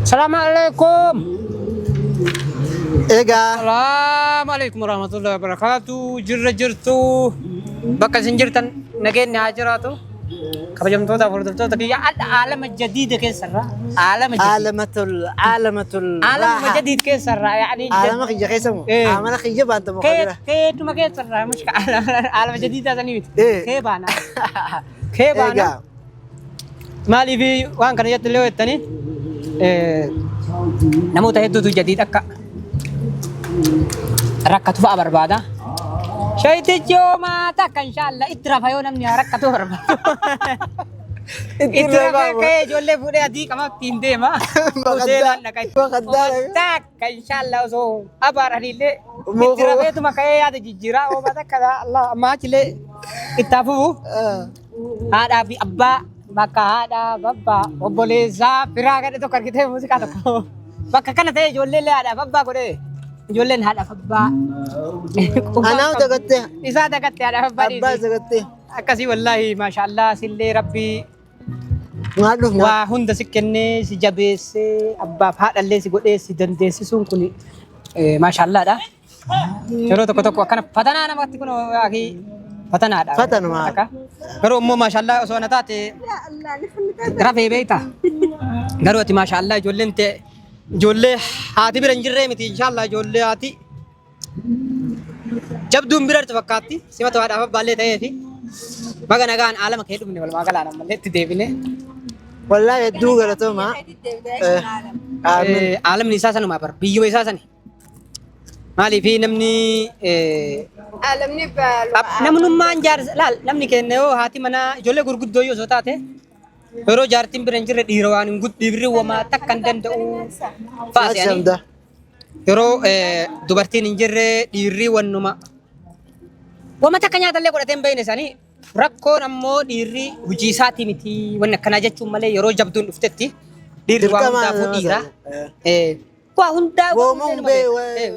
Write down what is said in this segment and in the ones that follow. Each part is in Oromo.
السلام عليكم. إيجا السلام عليكم ورحمة الله وبركاته. جرتو بكا سنجرتن نجين هاجراتو. كبجم تودا فردتو تكي عالم الجديد كسرة. عالم الجديد كسرة يعني. عالم خيجة كيسمو. عالم خيجة بانت مقدرة. كي تما كسرة مش عالم الجديد هذا نيوت. كي بانا. إيجا مالي في وان كان يتلو التاني. نمو تهدو جديد أكا. ركّتوا فا بربادا شايت اليوم تاك إن شاء الله إترا فيو نمني ركّتوا بربادا إترا كي جولة فودي أدي كمان تيندي ما بقدر تاك إن شاء الله وسو أبار هنيلة إترا فيو ما كي هذا جيرا أو بدا كذا الله ما تلي إتافو هذا أبي أبا maka ada baba oboleza piraga itu kan kita musik ada ko maka kan teh jolle le ada baba ko de jolle ada baba أنا ودقتي isa dagat ada baba أبا دقتي akasi wallahi masyaallah sille rabbi معلوم wa hunda sikkenne si jabese abba fadalle si gode si dandesi sun kuni masyaallah da jero to kana fatana namatti kuno aki fatana da فتنوا معك garuu immoo maashaallah osoo na taate rafee beektaa garuu ati maashaallah ijoolleen ta'e ijoollee haati bira hin jirree miti inshaallah ijoollee haati jabduun biraatti fakkaatti simata haadhaaf abbaallee ta'ee fi baga nagaan aalama kee dhumne walumaa galaan ammallee itti deebine والله يدوق لتوما aalamni isaa sanumaa bar biyyuma isaa sani maalii fi namni Alamni balu. namnummaan jaar laal namni kenne yoo haati mana ijoollee gurguddoo yoo osoo taate yeroo jaartiin bira hin jirre dhiira waan hin dhiirri wamaa takka hin danda'u faasiyanii ده yeroo dubartiin hin jirre dhiirri wannuma wama takka nyaatallee godhatee hin beekne isaanii rakkoon ammoo dhiirri hojii isaatii miti wanni akkanaa jechuun malee yeroo jabduun dhuftetti dhiirri waa hundaafuu dhiira waa hundaa ومن بي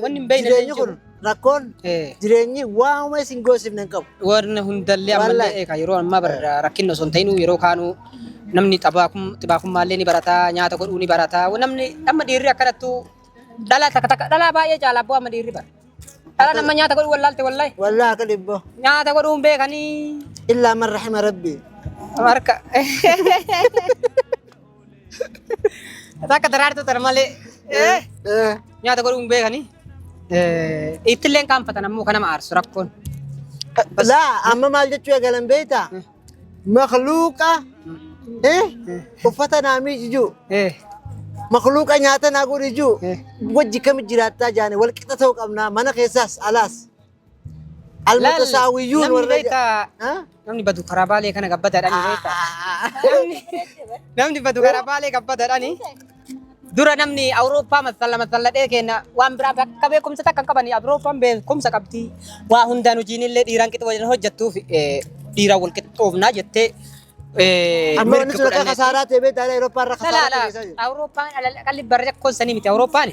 wanni hin beekne جريني كن ركون جريني واو ما سينغوسيف نكب warna hundallee ammallee eeka yeroo ammaa bar rakkinno son ta'inuu yeroo kaanuu namni xibaakummaallee ni barataa nyaata godhuu ni barataa namni amma dhiirri akkanattu dhala takka dhala baay'ee jaalaa bu'aa amma dhiirri bara dhala nama nyaata godhuu wallaalte wallahi والله كلبه nyaata godhuun beekanii إلا من رحم ربي marka takka daraartu tar malee nyaata godhuun beekanii ittilleen kaanfatan ammoo kanama aarsu rakkoon لا أما ما جت شوية قلم بيتا مخلوقة إيه وفتنا ميجي جو مخلوقة نياتا نقول جو وجه كم جراتا جاني والكتا توك أمنا منا قيساس ألاس المتساويون namni والرجال beektaa ها namni badu karaa baalee kana gabbataadhaan beektaa namni badu karaa baalee gabbataadhaan dura namni Awurooppaa masalladhee kenna waan biraa bakka beekumsa takka hin qabani Awurooppaan beekumsa qabdi waa hundaan hojiin illee dhiiraan qixa waliin hojjettuuf dhiiraan wal qixxoofnaa jettee أما الناس لك خسارات بيت على أوروبا خسارات Awurooppaan qalli barra rakkoon sanii miti Awurooppaan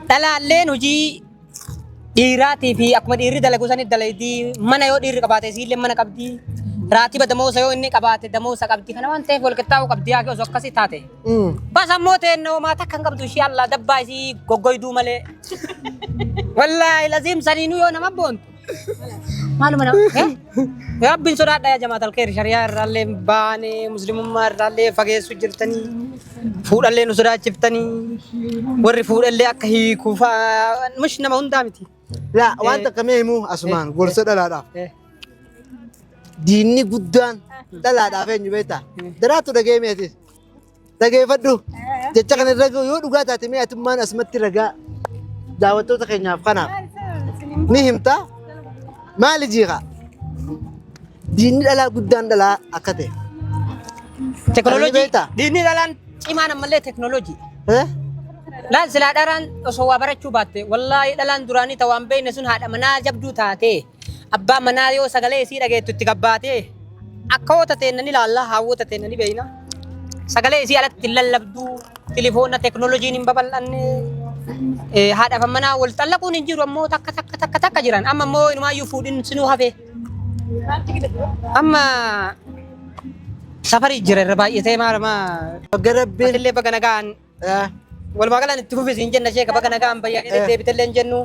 dhalaalleen hojii dhiiraatii fi akkuma dhiirri dalagu sanii dalaydii mana yoo dhiirri qabaate isiillee mana qabdi raatiba damoosa yoo inni qabaate damoosa qabdi kana waan ta'eef wal qixxaa'uu qabdi yaa osoo akkasii taate bas ammoo teennoo maata kan qabdu ishee Allah dabbaa isii goggoyduu malee wallaahi laziim saniinuu yoo nama boontu maaluma nama rabbiin sodaadha yaa jamaatal keeri shariyaa irraallee baane muslimummaa irraallee fageessu jirtanii fuudhallee nu sodaachiftanii warri fuudhallee akka hiikuu mush nama hundaa miti لا وأنت كمان مو أسمان قرصة لا لا ديني قدان لا لا لا فين بيتا دراتو دقي ميتي دقي فدو جتكن الرجو يود وقات أتمي أتمان أسمت الرجاء دعوتو تكيني أفقنا مهمتا ما لجيها ديني لا قدان لا أكده teknolojii diinni dhalaan cimaan ammallee teknolojii ها laan silaa dharaan osoo waa barachuu baatte wallaahi dhalaan duraanii ta'aan beekne sun haadha manaa jabduu taate abbaa manaa yoo sagalee isii dhageettu itti gabbaate akka hoota teennani ilaallaa hawwota teennani beeyna sagalee isii alatti lallabduu tilifoona teknolojiin hin babal'anne haadhaaf manaa wal xallaquun hin jiru ammoo takka jiran amma ammoo inumaayyuu fuudhin sinuu hafe amma safari jira irra baay'atee maal garabbiin illee baga nagaan Walumaa galaan itti fufis hin jenna ishee bakka nagaa hin bayyaan deebitellee hin jennu.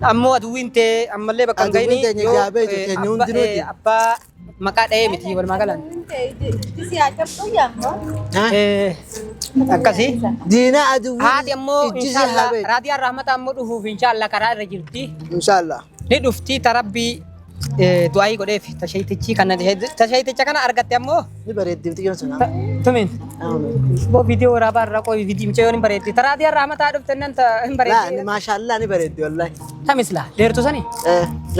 Ammoo aduwwiin ta'e ammallee bakka hin gahini abbaa maqaa dhahee miti walumaa galaan. Akkasii. Diina aduwwii. Haati ammoo inshaallah raadiyaan rahmata ammoo dhufuuf inshaallah karaa irra jirti. Inshaallah. Ni dhufti tarabbii du'aayii godheef tashayitichi kana tashayiticha kana argatte ammoo. Ni bareeddi miti yoo sana. Tumin. Bo video waraabaa irraa qoy video micha yoo ni bareeddi raadiyaan rahmataa dhufte nan hin bareeddi. Laa maashaallah ni bareeddi wallahi. Tamis laa deertu sani.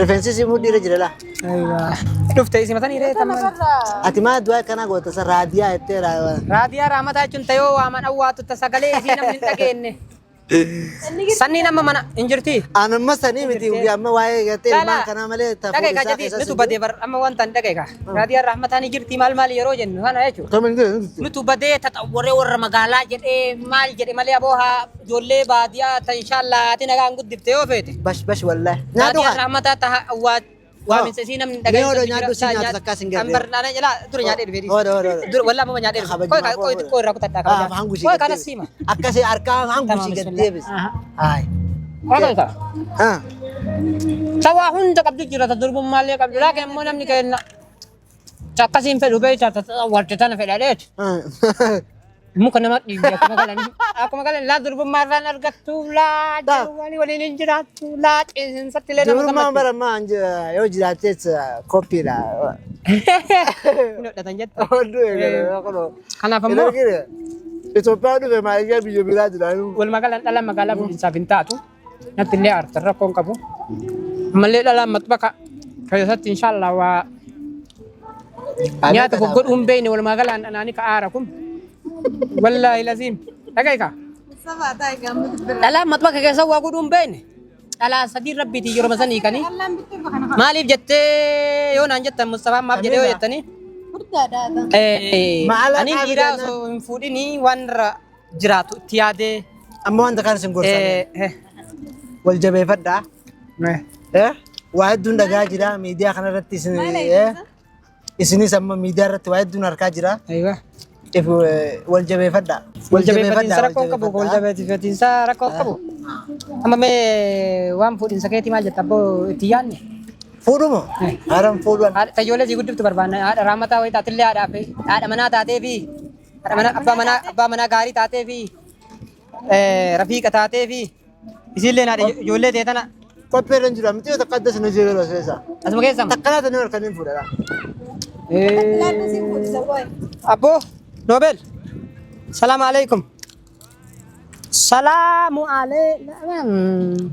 Rifeensi si mudhiira jira laa. Dhufte isimatanii ree tamma. Ati maa du'aa kana goota sa raadiyaa jettee raadiyaa rahmataa jechuun ta'ee waaman awwaatu sagalee isii namni hin dhageenye. Sanni nama mana injirti. Anamma sanii miti amma waa'ee gartee ilmaan kanaa malee tafuun isaa keessa nutu badee bar amma wanta hin dhagee raadiyaan rahmataan injirti maal yeroo jennu kana jechuudha. Nutu badee taxawwaree warra magaalaa jedhee maal jedhe malee aboo haa ijoollee baadiyyaa ta inshaallah ati nagaan guddifte yoo feete. Bash wallahi. Raadiyaan rahmataa taha awwaat waaminsa isii namni dhagee. Yoo nyaadhu si nyaatu takkaas hin garree. Ambarnaana jala dura nyaadhee dhufeeti. Dura wallah amma nyaadhee dhufeeti. Koi xiqqoo irraa kutadhaa kabajaa. Koi kanas siima. Akkasii harkaa hangushi gad deebis. Haay. Akkasa. Sawaa hunda qabdu jira ta durbummallee qabdu laakiin immoo namni kenna. Akkasiin fedhu beektaa warti tana fedhadheeti. Muka nama dhiibbi akkuma galan laa durbummaa irraan argattu laa waliin hin jiraattu laa ceesinsatti illee nama durbummaa bara maa yoo jiraattees koppiidha. Hin hodhatan jette. Kanaaf ammoo Itoophiyaan dhufe maayyaa biyya biraa jira. walumaa galan dhala magaalaa guddinsaaf hin taatu natti illee aartan rakkoon qabu. Ammallee dhalaan maxbaqa keessatti inshaallah waa nyaata goggodhuun beeyne walumaa galaan dhanaanii ka aara kun. Wallahi lazim. Dhagaika. Dhalaan maxbaqa keessa waa godhuun beeyne. Dhalaa sadii rabbiitii yeroo masanii kanii. Maaliif jettee yoo naan jettan Mustafaa maaf jedhee yoo jettanii. Ani dhiiraa osoo hin fuudhinii waan irra jiraatu itti yaadee. Amma wanta kan isin gorsan. Wal jabeeffadhaa. Waa hedduun dhagaa jira miidiyaa kanarratti isinis amma miidiyaa irratti waa hedduun harkaa jira. Wal jabeeffadhaa. Wal jabeeffatiinsa rakkoon qabu. Wal jabeeffatiinsa rakkoon qabu. Amma mee waan fuudhinsa keetii maal jetta abboo itti yaadne. Fuudhumoo? Haadhaan fuudhuwan. Tayyoolee si guddiftu barbaanna. Haadha raamataa wayii taatillee haadhaaf haadha manaa taatee fi abbaa manaa gaarii taatee fi rafiiqa taatee fi isiillee haadha ijoollee ta'e tana. Qopheerra hin jiru amtii yoo takka adda sinuu jeegaloo seessa. Asuma keessama. Takkanaa tanii harkaniin fuudhadha. Abboo Nobel. Salaamu alaikum. Salaamu alaikum.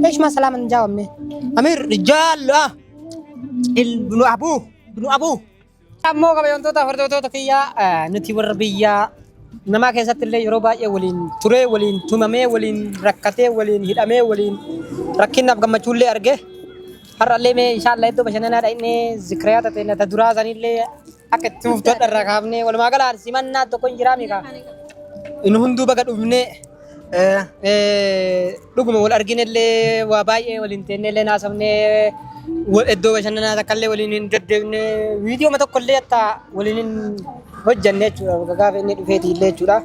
ليش ما سلام نجاوبني امير رجال ابن ابوه مو قبل انت تفرتو تكيا نتي وربيا نما كيسات اللي يروبا ولين تري ولين تمامي ولين ركته ولين هدامي ولين ركنا بغمچولي ارغه هر اللي ان شاء الله تو بشننا دايني ذكريات تنا تدرا زني اللي اكتم تدرغابني ولا ما قال سيمنا تو كنجرامي كا ان هندو بغدوبني dhuguma wal arginellee waa baay'ee waliin teennellee naasofnee iddoo bashannanaa takkaallee waliin hin deddeebine viidiyooma tokkollee hatta waliin hin hojjanne jechuudha gaafa inni dhufeeti illee jechuudha.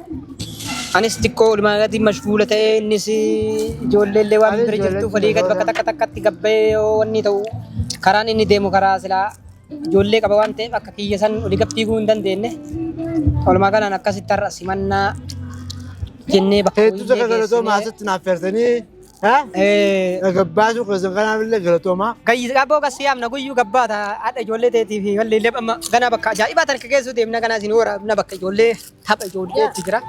Anis xiqqoo walumaa galatti mashguula ta'ee innis ijoolleellee waan bira jirtuuf walii gad bakka takka takkatti gabbee wanni ta'u karaan inni deemu karaa silaa ijoollee qaba waan ta'eef akka kiyya san olii gabbiiguu hin dandeenye walumaa galaan akkasitti har'a simannaa jennee bakka hedduu takka galatooma asitti naaf feertanii gabbaasu keessan kanaafillee galatooma. Gabboo gassi yaamna guyyuu gabbaata haadha ijoollee ta'eetii fi walleellee amma ganaa bakka ajaa'ibaa tan keessu deemna ganaa isin waraabna bakka ijoollee tapha ijoollee itti jira.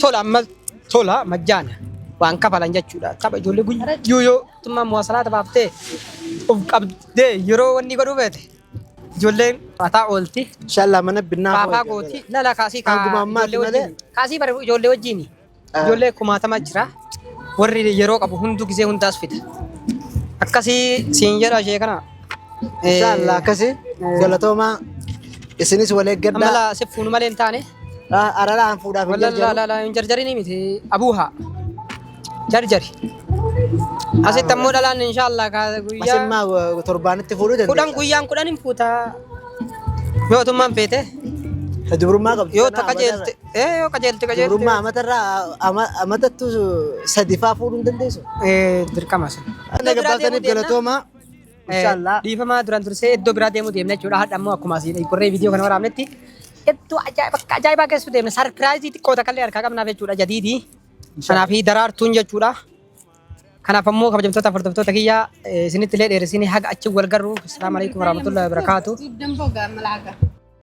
Tola amma tola majjaana waan kafalan jechuudha tapha ijoollee guyyuu yoo tummaa muwaasalaa taphaftee of qabdee yeroo wanni godhuu feete. Ijoolleen mataa oolti. Inshallah mana binnaa faafaa gooti. Lala kaasii kaasii bare ijoollee wajjin. Ijoollee kumaatama jira. Warri yeroo qabu hunduu gisee hundaas fida. Akkasii siin jedha ishee kana. Inshallah akkasii galatooma isinis wal eeggadhaa. Amala sifuun malee hin taane. Aralaan fuudhaaf hin jarjaru. Lala hin jarjarini miti abuuhaa. Jarjari. Asitti ammoo dhalaan inshallah guyyaa. Asimmaa torbaanitti fuudhuu dandeessa. Guyyaan kudhan hin fuuta. Mootummaan feete. Dubrummaa qabdi. Yoo takka jeelte yoo qajeelte qajeelte. Dubrummaa amatarraa amatattu sadifaa fuudhuu hin dandeessu. Dirqama sun. Anna gabbaataniif galatoomaa. Inshaallah. Dhiifamaa duraan dursee iddoo biraa deemuu deemna jechuudha. Hadha ammoo akkuma asii qorree viidiyoo kana waraabnetti iddoo ajaa'ibaa keessu deemna. Sarpiraayizii xiqqoo takka illee harkaa qabnaaf jechuudha jadiidii. Kanaaf daraartuun jechuudha. Kanaaf ammoo kabajamtoota hordoftoota kiyyaa isinitti illee dheeressine haga achi wal garru. Assalaamu alaikum warahmatullahi wabarakatuh. Damboo gaammalaaga.